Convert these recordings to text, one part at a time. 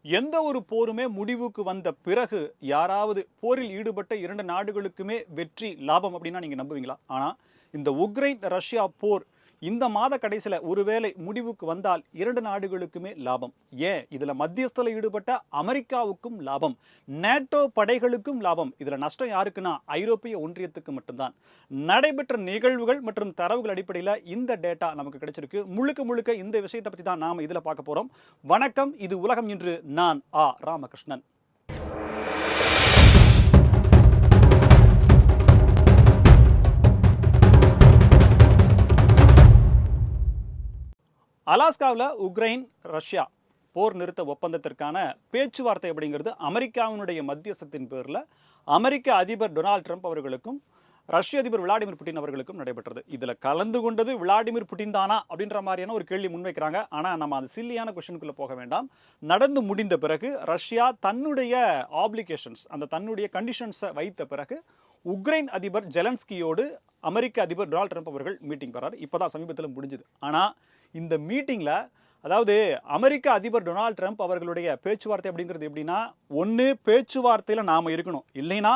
எந்த ஒரு போருமே முடிவுக்கு வந்த பிறகு யாராவது போரில் ஈடுபட்ட இரண்டு நாடுகளுக்குமே வெற்றி லாபம் அப்படின்னா நீங்க நம்புவீங்களா? ஆனா இந்த உக்ரைன் ரஷ்யா போர் இந்த மாத கடைசியில ஒருவேளை முடிவுக்கு வந்தால் இரண்டு நாடுகளுக்குமே லாபம். ஏன் இதுல மத்தியஸ்தல ஈடுபட்ட அமெரிக்காவுக்கும் லாபம், நேட்டோ படைகளுக்கும் லாபம். இதுல நஷ்டம் யாருக்குன்னா ஐரோப்பிய ஒன்றியத்துக்கு மட்டும்தான். நடைபெற்ற நிகழ்வுகள் மற்றும் தரவுகள் அடிப்படையில் இந்த டேட்டா நமக்கு கிடைச்சிருக்கு. முழுக்க முழுக்க இந்த விஷயத்தை பற்றி தான் நாம இதுல பார்க்க போறோம். வணக்கம், இது உலகம் இன்று. நான் ராமகிருஷ்ணன். அலாஸ்காவில் உக்ரைன் ரஷ்யா போர் நிறுத்த ஒப்பந்தத்திற்கான பேச்சுவார்த்தை அப்படிங்கிறது அமெரிக்காவினுடைய மத்தியஸ்தத்தின் பேரில் அமெரிக்க அதிபர் டொனால்ட் ட்ரம்ப் அவர்களுக்கும் ரஷ்ய அதிபர் விளாடிமிர் புட்டின் அவர்களுக்கும் நடைபெற்றது. இதில் கலந்து கொண்டது விளாடிமிர் புட்டின் தானா அப்படின்ற மாதிரியான ஒரு கேள்வி முன்வைக்கிறாங்க. ஆனால் நம்ம அந்த சில்லியான கொஸ்டினுக்குள்ளே போக வேண்டாம். நடந்து முடிந்த பிறகு ரஷ்யா தன்னுடைய ஆப்ளிகேஷன்ஸ், அந்த தன்னுடைய கண்டிஷன்ஸை வைத்த பிறகு உக்ரைன் அதிபர் ஜெலன்ஸ்கியோடு அமெரிக்க அதிபர் டொனால்ட் ட்ரம்ப் அவர்கள் மீட்டிங் வர்றாரு. இப்போதான் சமீபத்தில் முடிஞ்சுது. ஆனால் இந்த மீட்டிங்கில், அதாவது அமெரிக்க அதிபர் டொனால்ட் ட்ரம்ப் அவர்களுடைய பேச்சுவார்த்தை அப்படிங்கிறது எப்படின்னா, ஒன்று பேச்சுவார்த்தையில் நாம் இருக்கணும், இல்லைன்னா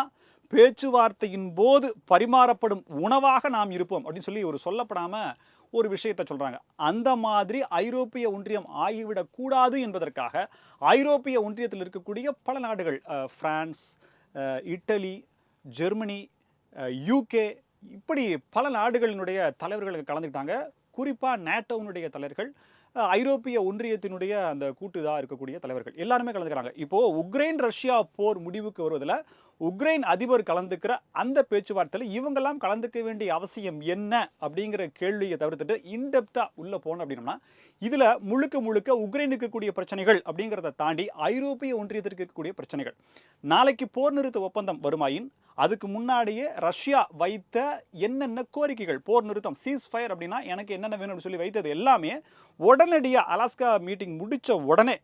பேச்சுவார்த்தையின் போது பரிமாறப்படும் உணவாக நாம் இருப்போம் அப்படின்னு சொல்லி ஒரு சொல்லப்படாமல் ஒரு விஷயத்தை சொல்கிறாங்க. அந்த மாதிரி ஐரோப்பிய ஒன்றியம் ஆகிவிடக்கூடாது என்பதற்காக ஐரோப்பிய ஒன்றியத்தில் இருக்கக்கூடிய பல நாடுகள், பிரான்ஸ், இட்டலி, ஜெர்மனி, யூகே, இப்படி பல நாடுகளினுடைய தலைவர்களுக்கு கலந்துக்கிட்டாங்க. குறிப்பாக நேட்டோனுடைய தலைவர்கள், ஐரோப்பிய ஒன்றியத்தினுடைய அந்த கூட்டுதாக இருக்கக்கூடிய தலைவர்கள் எல்லாருமே கலந்துக்கிறாங்க. இப்போது உக்ரைன் ரஷ்யா போர் முடிவுக்கு வருவதில் உக்ரைன் அதிபர் கலந்துக்கிற அந்த பேச்சுவார்த்தையில் இவங்கெல்லாம் கலந்துக்க வேண்டிய அவசியம் என்ன அப்படிங்கிற கேள்வியை தவிர்த்துட்டு இன்டெப்த்தாக உள்ளே போனோம் அப்படின்னா, இதில் முழுக்க முழுக்க உக்ரைனுக்கு இருக்கக்கூடிய பிரச்சனைகள் அப்படிங்கிறத தாண்டி ஐரோப்பிய ஒன்றியத்திற்கு இருக்கக்கூடிய பிரச்சனைகள். நாளைக்கு போர் நிறுத்த ஒப்பந்தம் வருமாயின் அதுக்கு முன்னாடியே ரஷ்யா வைத்த என்னென்ன கோரிக்கைகள், போர் நிறுத்தம், சீஸ் ஃபயர் அப்படின்னா எனக்கு என்னென்ன வேணும்னு சொல்லி வைத்தது எல்லாமே உடனடியாக அலாஸ்கா மீட்டிங் முடித்த உடனே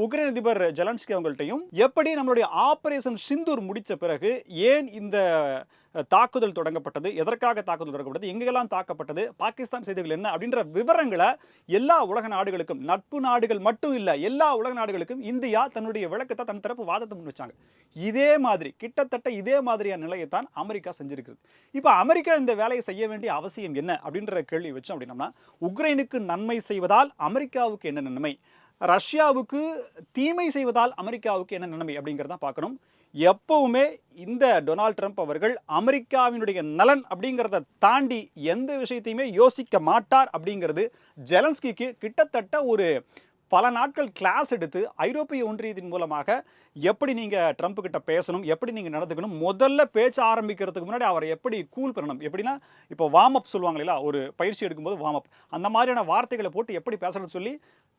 உக்ரைன் அதிபர் ஜெலன்ஸ்கி அவங்கள்ட்டையும், எப்படி நம்மளுடைய ஆபரேஷன் சிந்தூர் முடித்த பிறகு ஏன் இந்த தாக்குதல் தொடங்கப்பட்டது, எதற்காக தாக்குதல் தொடங்கப்பட்டது, எங்கெல்லாம் தாக்கப்பட்டது, பாகிஸ்தான் செய்திகள் என்ன அப்படின்ற விவரங்களை எல்லா உலக நாடுகளுக்கும், நட்பு நாடுகள் மட்டும் இல்லை எல்லா உலக நாடுகளுக்கும் இந்தியா தன்னுடைய விளக்கத்தை, தன் தரப்பு வாதத்தை முன் வச்சாங்க. இதே மாதிரி கிட்டத்தட்ட இதே மாதிரியான நிலையை தான் அமெரிக்கா செஞ்சிருக்கு. இப்போ அமெரிக்கா இந்த வேலையை செய்ய வேண்டிய அவசியம் என்ன அப்படின்ற கேள்வி வச்சோம் அப்படின்னா, உக்ரைனுக்கு நன்மை செய்வதால் அமெரிக்காவுக்கு என்ன நன்மை, ரஷ்யாவுக்கு தீமை செய்வதால் அமெரிக்காவுக்கு என்ன நன்மை அப்படிங்கிறத பார்க்கணும். எப்பவுமே இந்த டொனால்ட் ட்ரம்ப் அவர்கள் அமெரிக்காவினுடைய நலன் அப்படிங்கிறத தாண்டி எந்த விஷயத்தையுமே யோசிக்க மாட்டார் அப்படிங்கிறது ஜெலன்ஸ்கிக்கு கிட்டத்தட்ட ஒரு பல நாட்கள் கிளாஸ் எடுத்து ஐரோப்பிய ஒன்றியத்தின் மூலமாக எப்படி நீங்கள் ட்ரம்ப் கிட்ட பேசணும், எப்படி நீங்கள் நடந்துக்கணும், முதல்ல பேச்ச ஆரம்பிக்கிறதுக்கு முன்னாடி அவரை எப்படி கூல் பண்ணணும், எப்படின்னா இப்போ வார்ம் அப் சொல்லுவாங்க இல்லையா, ஒரு பயிற்சி எடுக்கும்போது வார்ம் அப், அந்த மாதிரியான வார்த்தைகளை போட்டு எப்படி பேசணும்னு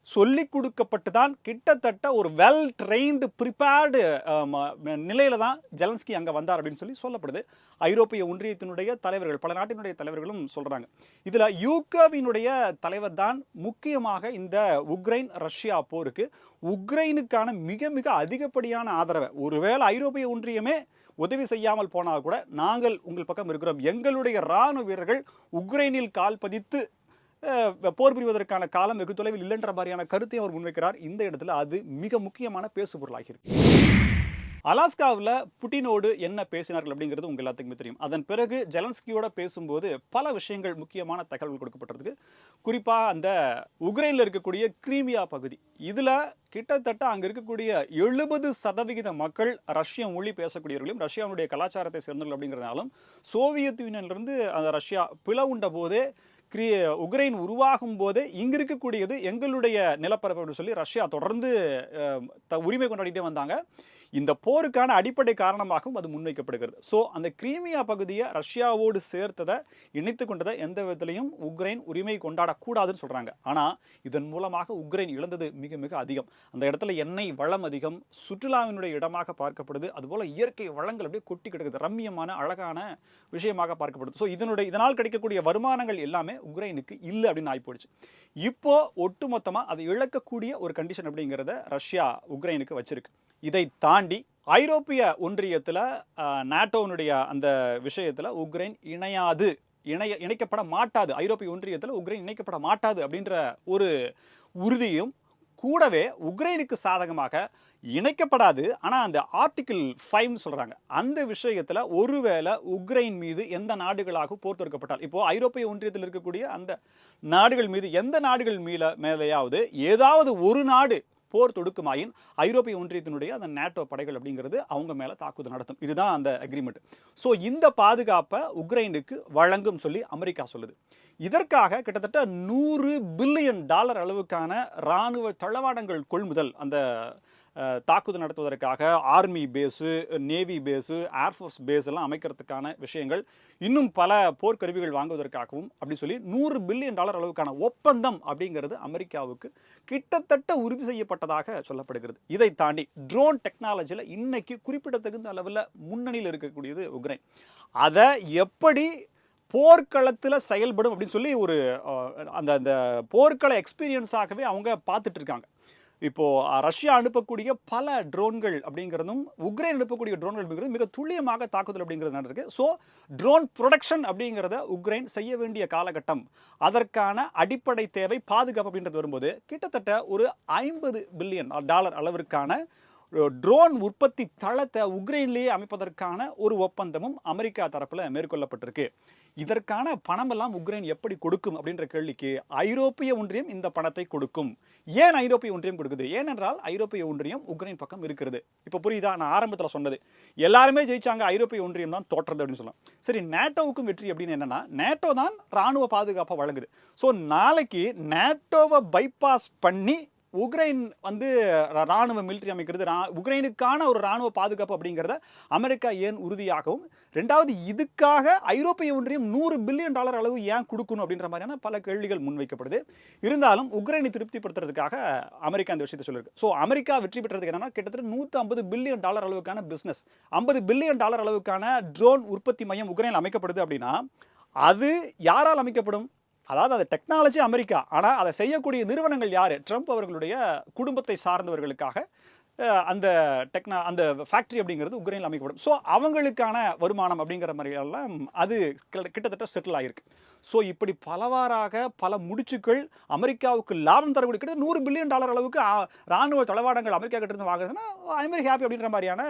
சொல்லி கொடுக்கப்பட்டு தான் கிட்டத்தட்ட ஒரு வெல் ட்ரெயின்டு ப்ரிப்பேர்டு நிலையில தான் ஜெலன்ஸ்கி அங்கே வந்தார் அப்படின்னு சொல்லப்படுது. ஐரோப்பிய ஒன்றியத்தினுடைய தலைவர்கள், பல நாட்டினுடைய தலைவர்களும் சொல்கிறாங்க. இதில் யூகேவினுடைய தலைவர் தான் முக்கியமாக இந்த உக்ரைன் ரஷ்யா போருக்கு உக்ரைனுக்கான மிக மிக அதிகப்படியான ஆதரவை, ஒருவேளை ஐரோப்பிய ஒன்றியமே உதவி செய்யாமல் போனால் கூட நாங்கள் உங்கள் பக்கம் இருக்கிறோம், எங்களுடைய இராணுவ வீரர்கள் உக்ரைனில் கால் பதித்து போர் புரிவதற்கான காலம் வெகு தொலைவில் இல்லைன்ற மாதிரியான கருத்தை அவர் முன்வைக்கிறார். இந்த இடத்துல அது மிக முக்கியமான பேசு பொருளாகிருக்கு. அலாஸ்காவில் புட்டினோடு என்ன பேசினார்கள் அப்படிங்கிறது உங்கள் எல்லாத்துக்குமே தெரியும். அதன் பிறகு ஜெலன்ஸ்கியோட பேசும்போது பல விஷயங்கள், முக்கியமான தகவல்கள் கொடுக்கப்பட்டிருக்கு. குறிப்பாக அந்த உக்ரைனில் இருக்கக்கூடிய கிரீமியா பகுதி, இதில் கிட்டத்தட்ட அங்கே இருக்கக்கூடிய 70% மக்கள் ரஷ்ய மொழி பேசக்கூடியவர்களும் ரஷ்யாவுடைய கலாச்சாரத்தை சேர்ந்தவர்கள் அப்படிங்கிறதுனாலும், சோவியத் யூனியனிலிருந்து அந்த ரஷ்யா பிளவுண்ட போதே உக்ரைன் உருவாகும் போதே இங்கே இருக்கக்கூடியது எங்களுடைய நிலப்பரப்பு சொல்லி ரஷ்யா தொடர்ந்து உரிமை கொண்டாடிட்டே வந்தாங்க. இந்த போருக்கான அடிப்படை காரணமாகவும் அது முன்வைக்கப்படுகிறது. ஸோ அந்த கிரீமியா பகுதியை ரஷ்யாவோடு சேர்த்ததை, இணைத்து கொண்டதை எந்த விதத்திலையும் உக்ரைன் உரிமை கொண்டாடக்கூடாதுன்னு சொல்கிறாங்க. ஆனால் இதன் மூலமாக உக்ரைன் இழந்தது மிக மிக அதிகம். அந்த இடத்துல எண்ணெய் வளம் அதிகம், சுற்றுலாவினுடைய இடமாக பார்க்கப்படுது, அதுபோல் இயற்கை வளங்கள் அப்படியே கொட்டி கிடக்குது, ரம்மியமான அழகான விஷயமாக பார்க்கப்படுது. ஸோ இதனால் கிடைக்கக்கூடிய வருமானங்கள் எல்லாமே உக்ரைனுக்கு இல்லை அப்படின்னு ஆகி போயிடுச்சு. இப்போ ஒட்டுமொத்தமாக அதை இழக்கக்கூடிய ஒரு கண்டிஷன் அப்படிங்கிறத ரஷ்யா உக்ரைனுக்கு வச்சிருக்கு. இதை தாண்டி ஐரோப்பிய ஒன்றியத்தில் நாட்டோனுடைய அந்த விஷயத்தில் உக்ரைன் இணைக்கப்பட மாட்டாது, ஐரோப்பிய ஒன்றியத்தில் உக்ரைன் இணைக்கப்பட மாட்டாது அப்படின்ற ஒரு உறுதியும் கூடவே உக்ரைனுக்கு சாதகமாக இணைக்கப்படாது. ஆனா அந்த ஆர்டிகிள் 5 சொல்றாங்க. அந்த விஷயத்துல ஒருவேளை உக்ரைன் மீது எந்த நாடுகளாக போர் தொடுக்கப்பட்டால், இப்போ ஐரோப்பிய ஒன்றியத்தில் இருக்கக்கூடிய அந்த நாடுகள் மீது எந்த நாடுகள் மேலேயாவது ஏதாவது ஒரு நாடு போர் தொடுக்குமாயின் ஐரோப்பிய ஒன்றியத்தினுடைய அந்த நேட்டோ படைகள் அப்படிங்கிறது அவங்க மேல தாக்குதல் நடத்தும். இதுதான் அந்த அக்ரிமெண்ட். ஸோ இந்த பாதுகாப்பை உக்ரைனுக்கு வழங்கும் சொல்லி அமெரிக்கா சொல்லுது. இதற்காக கிட்டத்தட்ட $100 பில்லியன் அளவுக்கான ராணுவ தளவாடங்கள் கொள்முதல், அந்த தாக்குதல் நடத்துவதற்காக army base, navy base, air force base எல்லாம் அமைக்கிறதுக்கான விஷயங்கள், இன்னும் பல போர்க்கருவிகள் வாங்குவதற்காகவும் அப்படி சொல்லி $100 பில்லியன் அளவுக்கான ஒப்பந்தம் அப்படிங்கிறது அமெரிக்காவுக்கு கிட்டத்தட்ட உறுதி செய்யப்பட்டதாக சொல்லப்படுகிறது. இதை தாண்டி ட்ரோன் டெக்னாலஜியில் இன்னைக்கு குறிப்பிடத்தகுந்த அளவில் முன்னணியில் இருக்கக்கூடியது உக்ரைன். அதை எப்படி போர்க்களத்தில் செயல்படும் அப்படின்னு சொல்லி ஒரு அந்த அந்த போர்க்கள எக்ஸ்பீரியன்ஸாகவே அவங்க பார்த்துட்டு இருக்காங்க. இப்போ ரஷ்யா அனுப்பக்கூடிய பல ட்ரோன்கள் அப்படிங்கிறதும் உக்ரைன் அனுப்பக்கூடிய ட்ரோன்கள் அப்படிங்கிறது மிக துல்லியமாக தாக்குதல் அப்படிங்கிறது நடந்திருக்கு. ஸோ ட்ரோன் ப்ரொடக்ஷன் அப்படிங்கிறத உக்ரைன் செய்ய வேண்டிய காலகட்டம், அதற்கான அடிப்படை தேவை பாதுகாப்பு அப்படின்றது வரும்போது கிட்டத்தட்ட ஒரு $50 பில்லியன் அளவிற்கான ட்ரோன் உற்பத்தி தளத்தை உக்ரைன்லேயே அமைப்பதற்கான ஒரு ஒப்பந்தமும் அமெரிக்கா தரப்பில் மேற்கொள்ளப்பட்டிருக்கு. இதற்கான பணம் எல்லாம் உக்ரைன் எப்படி கொடுக்கும் அப்படின்ற கேள்விக்கு ஐரோப்பிய ஒன்றியம் இந்த பணத்தை கொடுக்கும். ஏன் ஐரோப்பிய ஒன்றியம் கொடுக்குது? ஏனென்றால் ஐரோப்பிய ஒன்றியம் உக்ரைன் பக்கம் இருக்கிறது. இப்போ புரியுதா? நான் ஆரம்பத்தில் சொன்னது எல்லாருமே ஜெயிச்சாங்க, ஐரோப்பிய ஒன்றியம் தான் தோற்றது அப்படின்னு சொல்லலாம். சரி, நேட்டோவுக்கும் வெற்றி அப்படின்னு என்னன்னா, நேட்டோ தான் ராணுவ பாதுகாப்பை வழங்குது. ஸோ நாளைக்கு நேட்டோவை பைபாஸ் பண்ணி உக்ரைன் வந்து ராணுவ மிலிட்டரி அமைக்கிறது, உக்ரைனுக்கான ஒரு ராணுவ பாதுகாப்பு அப்படிங்கிறத அமெரிக்கா ஏன் உறுதியாகவும், ரெண்டாவது இதுக்காக ஐரோப்பிய ஒன்றியம் $100 பில்லியன் அளவு ஏன் கொடுக்கணும் அப்படின்ற மாதிரியான பல கேள்விகள் முன்வைக்கப்படுது. இருந்தாலும் உக்ரைனை திருப்திப்படுத்துறதுக்காக அமெரிக்கா இந்த விஷயத்தை சொல்லியிருக்கு. ஸோ அமெரிக்கா வெற்றி பெற்றதுக்கு என்னன்னா, கிட்டத்தட்ட $150 பில்லியன் அளவுக்கான பிஸ்னஸ், $50 பில்லியன் அளவுக்கான ட்ரோன் உற்பத்தி மையம் உக்ரைனில் அமைக்கப்படுது அப்படின்னா, அது யாரால் அமைக்கப்படும்? அதாவது அது டெக்னாலஜி அமெரிக்கா, ஆனால் அதை செய்யக்கூடிய நிறுவனங்கள் யார்? ட்ரம்ப் அவர்களுடைய குடும்பத்தை சார்ந்தவர்களுக்காக அந்த அந்த ஃபேக்ட்ரி அப்படிங்கிறது உக்ரைனில் அமைக்கப்படும். ஸோ அவங்களுக்கான வருமானம் அப்படிங்கிற மாதிரியெல்லாம் அது கிட்டத்தட்ட செட்டில் ஆகிருக்கு. ஸோ இப்படி பலவாறாக பல முடிச்சுக்கள் அமெரிக்காவுக்கு லாபம் தரக்கூடிய கிட்ட $100 பில்லியன் அளவுக்கு ராணுவ தளவாடங்கள் அமெரிக்கா கிட்ட இருந்து வாங்குறதுன்னா ஐ வெரி ஹாப்பி அப்படின்ற மாதிரியான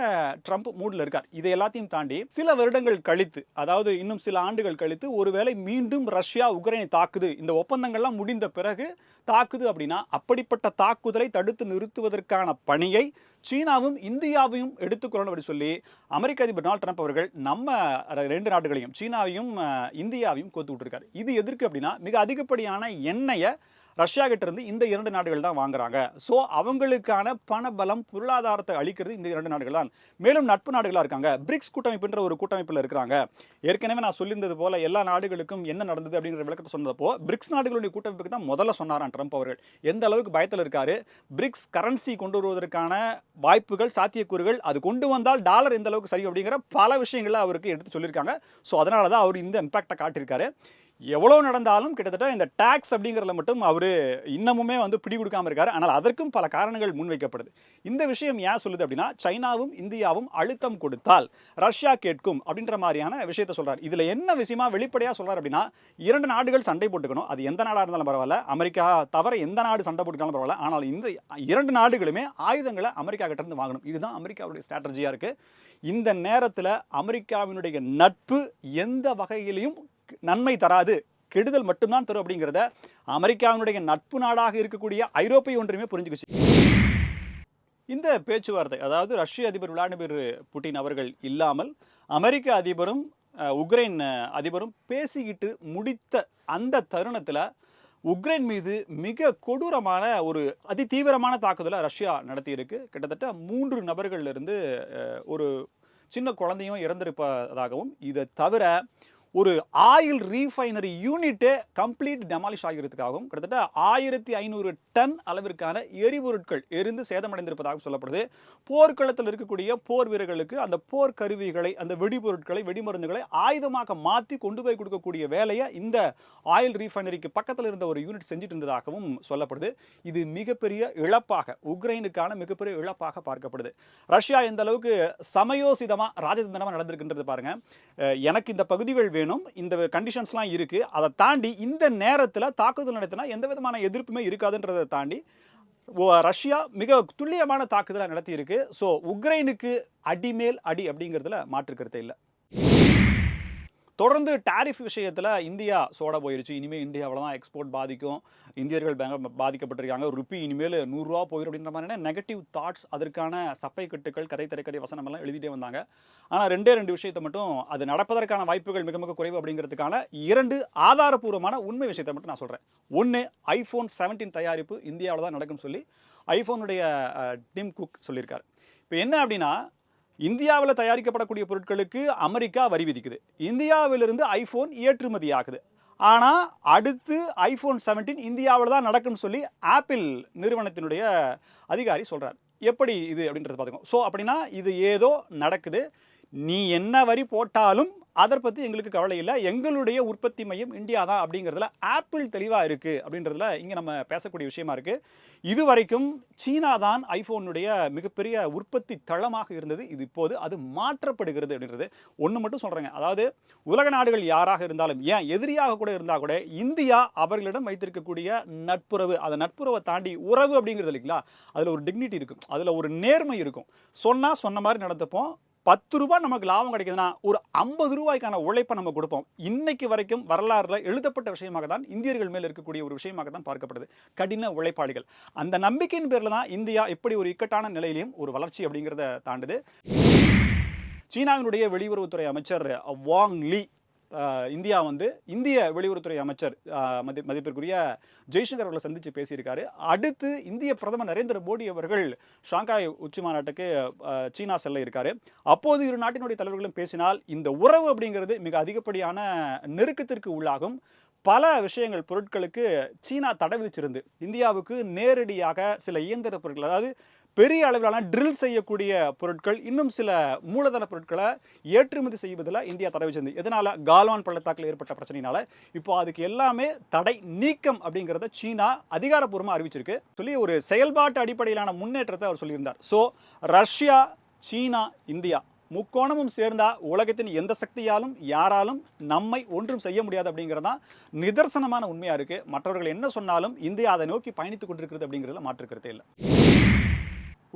ட்ரம்ப் மூடில் இருக்கார். இதை எல்லாத்தையும் தாண்டி சில வருடங்கள் கழித்து, அதாவது இன்னும் சில ஆண்டுகள் கழித்து ஒருவேளை மீண்டும் ரஷ்யா உக்ரைனை தாக்குது, இந்த ஒப்பந்தங்கள்லாம் முடிந்த பிறகு தாக்குது அப்படின்னா, அப்படிப்பட்ட தாக்குதலை தடுத்து நிறுத்துவதற்கான பணியை சீனாவும் இந்தியாவையும் எடுத்துக்கொள்ளணும் அப்படின்னு சொல்லி அமெரிக்க அதிபர் டொனால்ட் ட்ரம்ப் அவர்கள் நம்ம 2 நாடுகளையும் சீனாவையும் இந்தியாவையும் கோத்து விட்டுருக்காரு. இது எதற்கு அப்படின்னா, மிக அதிகப்படியான எண்ணெயை ரஷ்யா கிட்ட இருந்து இந்த 2 நாடுகள் தான் வாங்குறாங்க. ஸோ அவங்களுக்கான பணபலம், பொருளாதாரத்தை அளிக்கிறது இந்த 2 நாடுகள் தான். மேலும் நட்பு நாடுகளாக இருக்காங்க. பிரிக்ஸ் கூட்டமைப்புன்ற ஒரு கூட்டமைப்பில் இருக்கிறாங்க. ஏற்கனவே நான் சொல்லியிருந்தது போல எல்லா நாடுகளுக்கும் என்ன நடந்தது அப்படிங்கிற விளக்கத்தை சொன்னதப்போ பிரிக்ஸ் நாடுகளுடைய கூட்டமைப்புக்கு தான் முதல்ல சொன்னாராம் ட்ரம்ப் அவர்கள். எந்த அளவுக்கு பயத்தில் இருக்காரு, பிரிக்ஸ் கரன்சி கொண்டு வருவதற்கான வாய்ப்புகள், சாத்தியக்கூறுகள், அது கொண்டு வந்தால் டாலர் எந்த அளவுக்கு சரி அப்படிங்கிற பல விஷயங்களை அவருக்கு எடுத்து சொல்லியிருக்காங்க. ஸோ அதனால தான் அவர் இந்த இம்பாக்டை காட்டியிருக்காரு. எவ்வளோ நடந்தாலும் கிட்டத்தட்ட இந்த டாக்ஸ் அப்படிங்கிறதுல மட்டும் அவர் இன்னமுமே வந்து பிடி கொடுக்காம இருக்காரு. ஆனால் அதற்கும் பல காரணங்கள் முன்வைக்கப்படுது. இந்த விஷயம் ஏன் சொல்லுது அப்படின்னா, சைனாவும் இந்தியாவும் அழுத்தம் கொடுத்தால் ரஷ்யா கேட்கும் அப்படின்ற மாதிரியான விஷயத்தை சொல்றாரு. இதுல என்ன விஷயமா வெளிப்படையாக சொல்றாரு அப்படின்னா, 2 நாடுகள் சண்டை போட்டுக்கணும், அது எந்த நாடாக இருந்தாலும் பரவாயில்ல, அமெரிக்கா தவிர எந்த நாடு சண்டை போட்டுக்கிட்டாலும் பரவாயில்ல, ஆனால் இந்த 2 நாடுகளுமே ஆயுதங்களை அமெரிக்கா கிட்ட இருந்து வாங்கணும். இதுதான் அமெரிக்காவுடைய ஸ்ட்ராட்டஜியா இருக்கு. இந்த நேரத்தில் அமெரிக்காவினுடைய நட்பு எந்த வகையிலையும் நன்மை தராது, கெடுதல் மட்டும்தான் தரும் அப்படிங்கிறத அமெரிக்காவினுடைய நட்பு நாடாக இருக்கக்கூடிய ஐரோப்பிய ஒன்றியமே புரிஞ்சுக்கிச்சு. இந்த பேச்சுவார்த்தை, அதாவது ரஷ்ய அதிபர் விளாடிமிர் புட்டின் அவர்கள் இல்லாமல் அமெரிக்க அதிபரும் உக்ரைன் அதிபரும் பேசிக்கிட்டு முடித்த அந்த தருணத்தில் உக்ரைன் மீது மிக கொடூரமான ஒரு அதிதீவிரமான தாக்குதலை ரஷ்யா நடத்தியிருக்கு. கிட்டத்தட்ட 3 நபர்களிலிருந்து ஒரு சின்ன குழந்தையும் இறந்திருப்பதாகவும், இதை தவிர ஒரு ஆயில் ரீஃபைனரி யூனிட்டே கம்ப்ளீட் டெமாலிஷ் ஆகிறதுக்காகவும் கிட்டத்தட்ட 1500 டன் அளவிற்கான எரிபொருட்கள் எரிந்து சேதமடைந்திருப்பதாக சொல்லப்படுது. போர்க்களத்தில் இருக்கக்கூடிய போர் வீரர்களுக்கு அந்த போர் கருவிகளை, அந்த வெடிபொருட்களை, வெடிமருந்துகளை ஆயுதமாக மாற்றி கொண்டு போய் கொடுக்கக்கூடிய வேலையை இந்த ஆயில் ரீஃபைனரிக்கு பக்கத்தில் இருந்த ஒரு யூனிட் செஞ்சுட்டு இருந்ததாகவும் சொல்லப்படுது. இது மிகப்பெரிய இழப்பாக, உக்ரைனுக்கான மிகப்பெரிய இழப்பாக பார்க்கப்படுது. ரஷ்யா எந்த அளவுக்கு சமயோசிதமாக ராஜதந்திரமாக நடந்திருக்குன்றது பாருங்க. எனக்கு இந்த பகுதிகள் வேணும், இந்த கண்டிஷன்ஸ்லாம் இருக்கு, அதை தாண்டி இந்த நேரத்தில் தாக்குதல் நடத்தினா எந்த விதமான எதிர்ப்புமே இருக்காதுன்றதை தாண்டி ரஷ்யா மிக துல்லியமான தாக்குதலை நடத்தியிருக்கு. ஸோ உக்ரைனுக்கு அடிமேல் அடி அப்படிங்கிறதுல மாற்று கருத்தே இல்லை. தொடர்ந்து டாரிஃப் விஷயத்தில் இந்தியா சோட போயிருச்சு. இனிமேல் இந்தியாவில் தான் எக்ஸ்போர்ட் பாதிக்கும், இந்தியர்கள் பாதிக்கப்பட்டிருக்காங்க, ருப்பி இனிமேல் 100 ரூபா போயிடும் அப்படின்ற மாதிரியான நெகட்டிவ் தாட்ஸ், அதற்கான சப்பை கட்டுக்கள், கதை திரைக்கதை வசனம் எல்லாம் எழுதிட்டே வந்தாங்க. ஆனால் ரெண்டு விஷயத்தை மட்டும் அது நடப்பதற்கான வாய்ப்புகள் மிக மிக குறைவு அப்படிங்கிறதுக்கான 2 ஆதாரபூர்வமான உண்மை விஷயத்தை மட்டும் நான் சொல்கிறேன். ஒன்று, iPhone 17 தயாரிப்பு இந்தியாவில் தான் நடக்கும்னு சொல்லி ஐஃபோனுடைய டிம் குக் சொல்லியிருக்காரு. இப்போ என்ன அப்படின்னா, இந்தியாவில் தயாரிக்கப்படக்கூடிய பொருட்களுக்கு அமெரிக்கா வரி விதிக்குது. இந்தியாவிலிருந்து ஐஃபோன் ஏற்றுமதி ஆகுது. ஆனால் அடுத்து iPhone 17 இந்தியாவில் தான் நடக்கும்னு சொல்லி ஆப்பிள் நிறுவனத்தினுடைய அதிகாரி சொல்கிறார். எப்படி இது அப்படின்றத பார்த்துக்கோங்க. ஸோ அப்படின்னா இது ஏதோ நடக்குது. நீ என்ன வரி போட்டாலும் அதை பற்றி எங்களுக்கு கவலை இல்லை, எங்களுடைய உற்பத்தி மையம் இந்தியா தான் அப்படிங்கிறதுல ஆப்பிள் தெளிவாக இருக்குது அப்படின்றதுல இங்கே நம்ம பேசக்கூடிய விஷயமா இருக்குது. இதுவரைக்கும் சீனா தான் ஐஃபோனுடைய மிகப்பெரிய உற்பத்தி தளமாக இருந்தது. இது இப்போது அது மாற்றப்படுகிறது அப்படின்றது ஒன்று மட்டும் சொல்கிறேங்க. அதாவது உலக நாடுகள் யாராக இருந்தாலும், ஏன் எதிரியாக கூட இருந்தால் கூட, இந்தியா அவர்களிடம் வைத்திருக்கக்கூடிய நட்புறவு, அந்த நட்புறவை தாண்டி உறவு அப்படிங்கிறது இல்லைங்களா, அதில் ஒரு டிக்னிட்டி இருக்கும், அதில் ஒரு நேர்மை இருக்கும். சொன்னால் சொன்ன மாதிரி நடந்துப்போம். 10 ரூபாய் நமக்கு லாபம் கிடைக்குதுன்னா ஒரு 50 ரூபாய்க்கான உழைப்பை நம்ம கொடுப்போம். இன்னைக்கு வரைக்கும் வரலாறுல எழுதப்பட்ட விஷயமாக தான் இந்தியர்கள் மேல் இருக்கக்கூடிய ஒரு விஷயமாக தான் பார்க்கப்படுது. கடின உழைப்பாளிகள். அந்த நம்பிக்கையின் பேரில் தான் இந்தியா இப்படி ஒரு இக்கட்டான நிலையிலையும் ஒரு வளர்ச்சி அப்படிங்கிறத தாண்டுது. சீனாவினுடைய வெளியுறவுத்துறை அமைச்சர் வாங் லீ இந்தியா இந்திய வெளியுறவுத்துறை அமைச்சர் மதிப்பிற்குரிய ஜெய்சங்கர் அவர்களை சந்தித்து பேசியிருக்காரு. அடுத்து இந்திய பிரதமர் நரேந்திர மோடி அவர்கள் ஷாங்காய் உச்சி மாநாட்டுக்கு சீனா செல்ல இருக்காரு. அப்போது இரு நாட்டினுடைய தலைவர்களும் பேசினால் இந்த உறவு அப்படிங்கிறது மிக அதிகப்படியான நெருக்கத்திற்கு உள்ளாகும். பல விஷயங்கள், பொருட்களுக்கு சீனா தடை விதிச்சிருந்து இந்தியாவுக்கு நேரடியாக சில இயந்திர பொருட்கள், அதாவது பெரிய அளவிலான ட்ரில் செய்யக்கூடிய பொருட்கள், இன்னும் சில மூலதன பொருட்களை ஏற்றுமதி செய்வதில் இந்தியா தடை வச்சிருந்தது. எதனால? கால்வான் பள்ளத்தாக்கில் ஏற்பட்ட பிரச்சனையினால. இப்போ அதுக்கு எல்லாமே தடை நீக்கம் அப்படிங்கிறத சீனா அதிகாரப்பூர்வமாக அறிவிச்சிருக்கு. சொல்லி ஒரு செயல்பாட்டு அடிப்படையிலான முன்னேற்றத்தை அவர் சொல்லியிருந்தார். ஸோ ரஷ்யா, சீனா, இந்தியா முக்கோணமும் சேர்ந்தா உலகத்தின் எந்த சக்தியாலும் யாராலும் நம்மை ஒன்றும் செய்ய முடியாது அப்படிங்கிறதான் நிதர்சனமான உண்மையா இருக்கு. மற்றவர்கள் என்ன சொன்னாலும் இந்தியா அதை நோக்கி பயணித்துக் கொண்டிருக்கிறது அப்படிங்கிறதுல மாற்றுக்கிறதே இல்லை.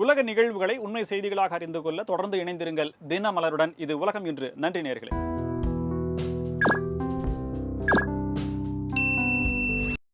உலக நிகழ்வுகளை உண்மை செய்திகளாக அறிந்து கொள்ள தொடர்ந்து இணைந்திருங்கள் தினமலருடன். இது உலகம் இன்று. நன்றி நேயர்களே.